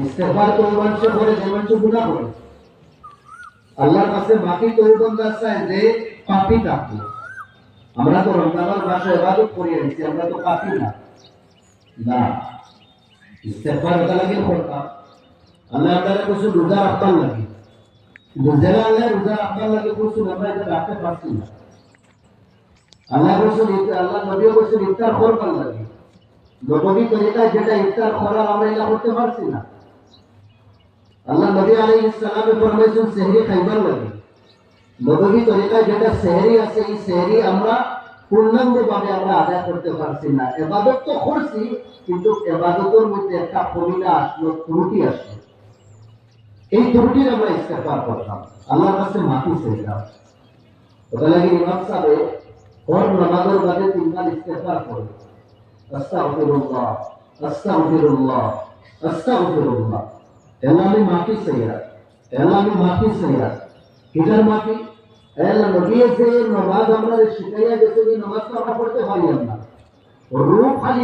ইস্তেগফার তো ওই মানুষ করে যে মানুষ গুনাহ করে। আল্লাহর কাছে মাফি তো ওই বান্দা চায় যে পাপী থাকবে। আমরা তো রমজানের মাসে ইবাদত করি আছি, আমরা তো পাপী না। না, ইস্তেগফার এটা লাগে করতাম। আল্লাহ তাআলা কিছু রোজা রাখতাম লাগে, রোজা রাখতাম লাগে কিছু আমরা এটা রাখতে পারছি না। আল্লাহ রসুল আল্লাহ নবী রসুল ইফতার করবার লাগে, নবী তরিকায় যেটা ইফতার করার আমরা এটা করতে পারছি না। আল্লাহ নবী আলাইহিস সালামে ফরমাইছেন সেহরি খাইবার লাগে, নবী তরিকায় যেটা সেহরি আছে এই সেহরি আমরা পূর্ণাঙ্গভাবে আমরা আদায় করতে পারছি না। ইবাদত তো করছি, কিন্তু ইবাদতের মধ্যে একটা কমিনা আসলো, ত্রুটি আসলো। এই ত্রুটির আমরা ইস্তেগফার করতাম, আল্লাহর কাছে মাফি চাইতাম। ওটা লাগে ইমাম সাহেব और नमाज़ों बादे तीन इस्तेग़फ़ार करो, अस्तग़फिरुल्लाह अस्तग़फिरुल्लाह अस्तग़फिरुल्लाह। अल्लाह में माफी चाहिए, अल्लाह में माफी चाहिए। किधर माफी? अल्लाह नबी से नमाज हमारे शिकायत जैसे कि नमाज का पढ़ते खाली अपना रूह खाली